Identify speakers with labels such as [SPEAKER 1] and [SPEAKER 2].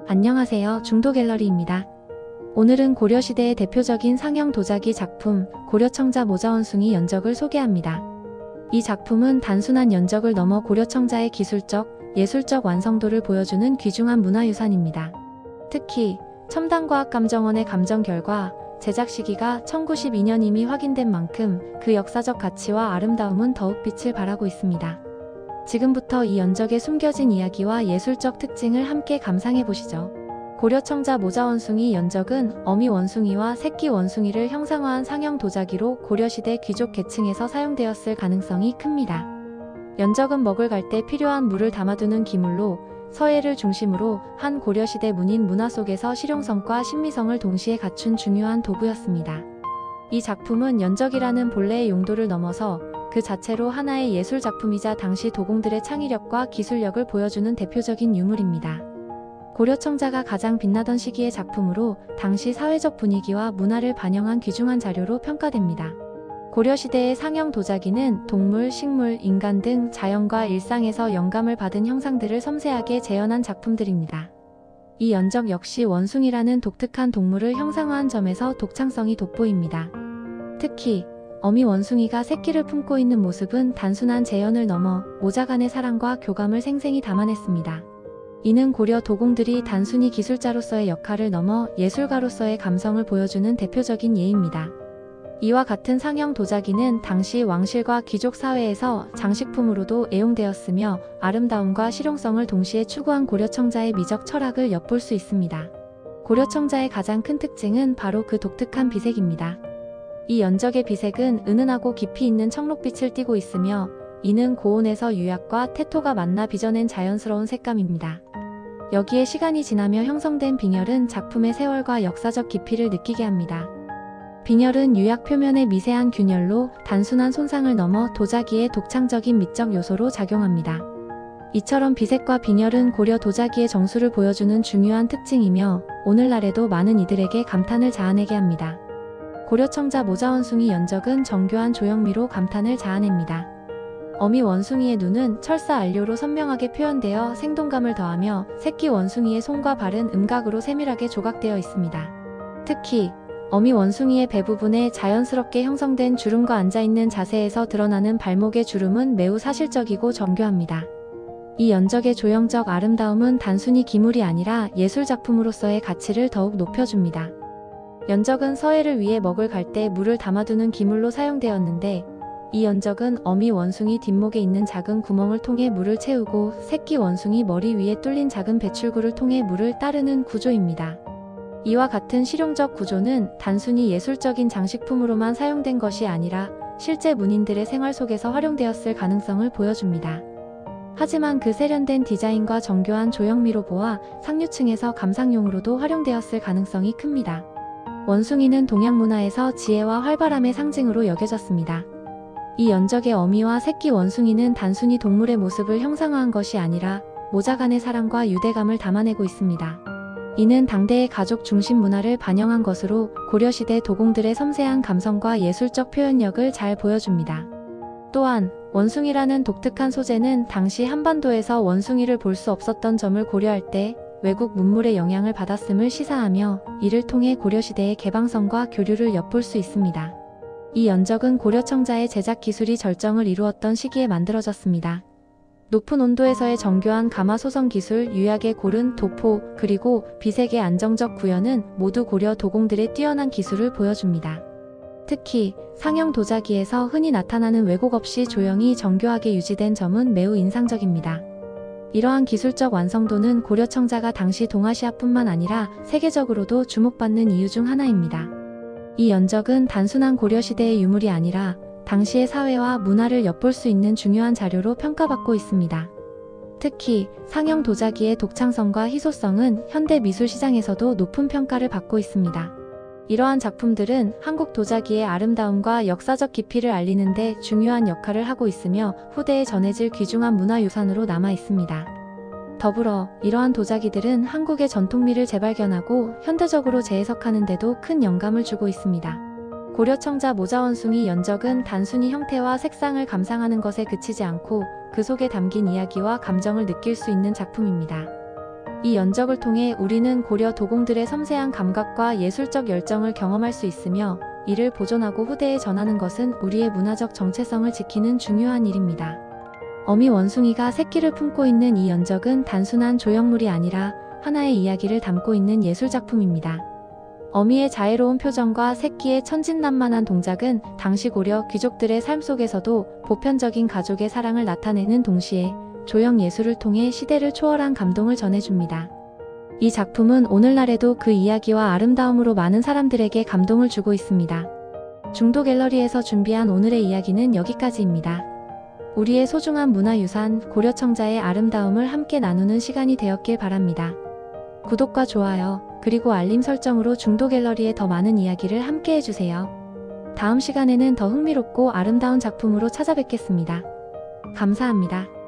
[SPEAKER 1] 안녕하세요. 중도갤러리입니다. 오늘은 고려시대의 대표적인 상형 도자기 작품 고려청자 모자원숭이 연적을 소개합니다. 이 작품은 단순한 연적을 넘어 고려청자의 기술적, 예술적 완성도를 보여주는 귀중한 문화유산입니다. 특히 첨단과학감정원의 감정 결과 제작 시기가 1912년 이미 확인된 만큼 그 역사적 가치와 아름다움은 더욱 빛을 발하고 있습니다. 지금부터 이 연적에 숨겨진 이야기와 예술적 특징을 함께 감상해 보시죠. 고려청자 모자원숭이 연적은 어미 원숭이와 새끼 원숭이를 형상화한 상형 도자기로 고려시대 귀족 계층에서 사용되었을 가능성이 큽니다. 연적은 먹을 갈 때 필요한 물을 담아두는 기물로 서예를 중심으로 한 고려시대 문인 문화 속에서 실용성과 신미성을 동시에 갖춘 중요한 도구였습니다. 이 작품은 연적이라는 본래의 용도를 넘어서 그 자체로 하나의 예술작품이자 당시 도공들의 창의력과 기술력을 보여주는 대표적인 유물입니다. 고려청자가 가장 빛나던 시기의 작품으로 당시 사회적 분위기와 문화를 반영한 귀중한 자료로 평가됩니다. 고려시대의 상형 도자기는 동물, 식물, 인간 등 자연과 일상에서 영감을 받은 형상들을 섬세하게 재현한 작품들입니다. 이 연적 역시 원숭이라는 독특한 동물을 형상화한 점에서 독창성이 돋보입니다. 특히 어미 원숭이가 새끼를 품고 있는 모습은 단순한 재현을 넘어 모자 간의 사랑과 교감을 생생히 담아냈습니다. 이는 고려 도공들이 단순히 기술자로서의 역할을 넘어 예술가로서의 감성을 보여주는 대표적인 예입니다. 이와 같은 상형 도자기는 당시 왕실과 귀족 사회에서 장식품으로도 애용되었으며 아름다움과 실용성을 동시에 추구한 고려청자의 미적 철학을 엿볼 수 있습니다. 고려청자의 가장 큰 특징은 바로 그 독특한 비색입니다. 이 연적의 비색은 은은하고 깊이 있는 청록빛을 띠고 있으며 이는 고온에서 유약과 태토가 만나 빚어낸 자연스러운 색감입니다. 여기에 시간이 지나며 형성된 빙열은 작품의 세월과 역사적 깊이를 느끼게 합니다. 빙열은 유약 표면의 미세한 균열로 단순한 손상을 넘어 도자기의 독창적인 미적 요소로 작용합니다. 이처럼 비색과 빙열은 고려 도자기의 정수를 보여주는 중요한 특징이며 오늘날에도 많은 이들에게 감탄을 자아내게 합니다. 고려청자 모자원숭이 연적은 정교한 조형미로 감탄을 자아냅니다. 어미 원숭이의 눈은 철사 안료로 선명하게 표현되어 생동감을 더하며 새끼 원숭이의 손과 발은 음각으로 세밀하게 조각되어 있습니다. 특히 어미 원숭이의 배 부분에 자연스럽게 형성된 주름과 앉아있는 자세에서 드러나는 발목의 주름은 매우 사실적이고 정교합니다. 이 연적의 조형적 아름다움은 단순히 기물이 아니라 예술작품으로서의 가치를 더욱 높여줍니다. 연적은 서예를 위해 먹을 갈 때 물을 담아두는 기물로 사용되었는데 이 연적은 어미 원숭이 뒷목에 있는 작은 구멍을 통해 물을 채우고 새끼 원숭이 머리 위에 뚫린 작은 배출구를 통해 물을 따르는 구조입니다. 이와 같은 실용적 구조는 단순히 예술적인 장식품으로만 사용된 것이 아니라 실제 문인들의 생활 속에서 활용되었을 가능성을 보여줍니다. 하지만 그 세련된 디자인과 정교한 조형미로 보아 상류층에서 감상용으로도 활용되었을 가능성이 큽니다. 원숭이는 동양 문화에서 지혜와 활발함의 상징으로 여겨졌습니다. 이 연적의 어미와 새끼 원숭이는 단순히 동물의 모습을 형상화한 것이 아니라 모자 간의 사랑과 유대감을 담아내고 있습니다. 이는 당대의 가족 중심 문화를 반영한 것으로 고려시대 도공들의 섬세한 감성과 예술적 표현력을 잘 보여줍니다. 또한 원숭이라는 독특한 소재는 당시 한반도에서 원숭이를 볼 수 없었던 점을 고려할 때 외국 문물의 영향을 받았음을 시사하며 이를 통해 고려시대의 개방성과 교류를 엿볼 수 있습니다. 이 연적은 고려청자의 제작 기술이 절정을 이루었던 시기에 만들어졌습니다. 높은 온도에서의 정교한 가마 소성 기술, 유약의 고른 도포, 그리고 비색의 안정적 구현은 모두 고려 도공들의 뛰어난 기술을 보여줍니다. 특히 상형 도자기에서 흔히 나타나는 왜곡 없이 조형이 정교하게 유지된 점은 매우 인상적입니다. 이러한 기술적 완성도는 고려청자가 당시 동아시아뿐만 아니라 세계적으로도 주목받는 이유 중 하나입니다. 이 연적은 단순한 고려시대의 유물이 아니라 당시의 사회와 문화를 엿볼 수 있는 중요한 자료로 평가받고 있습니다. 특히 상형 도자기의 독창성과 희소성은 현대 미술 시장에서도 높은 평가를 받고 있습니다. 이러한 작품들은 한국 도자기의 아름다움과 역사적 깊이를 알리는 데 중요한 역할을 하고 있으며 후대에 전해질 귀중한 문화유산으로 남아 있습니다. 더불어 이러한 도자기들은 한국의 전통미를 재발견하고 현대적으로 재해석하는 데도 큰 영감을 주고 있습니다. 고려청자 모자원숭이 연적은 단순히 형태와 색상을 감상하는 것에 그치지 않고 그 속에 담긴 이야기와 감정을 느낄 수 있는 작품입니다. 이 연적을 통해 우리는 고려 도공들의 섬세한 감각과 예술적 열정을 경험할 수 있으며 이를 보존하고 후대에 전하는 것은 우리의 문화적 정체성을 지키는 중요한 일입니다. 어미 원숭이가 새끼를 품고 있는 이 연적은 단순한 조형물이 아니라 하나의 이야기를 담고 있는 예술작품입니다. 어미의 자애로운 표정과 새끼의 천진난만한 동작은 당시 고려 귀족들의 삶 속에서도 보편적인 가족의 사랑을 나타내는 동시에 조형 예술을 통해 시대를 초월한 감동을 전해줍니다. 이 작품은 오늘날에도 그 이야기와 아름다움으로 많은 사람들에게 감동을 주고 있습니다. 중도 갤러리에서 준비한 오늘의 이야기는 여기까지입니다. 우리의 소중한 문화유산 고려청자의 아름다움을 함께 나누는 시간이 되었길 바랍니다. 구독과 좋아요, 그리고 알림 설정으로 중도 갤러리에 더 많은 이야기를 함께 해주세요. 다음 시간에는 더 흥미롭고 아름다운 작품으로 찾아뵙겠습니다. 감사합니다.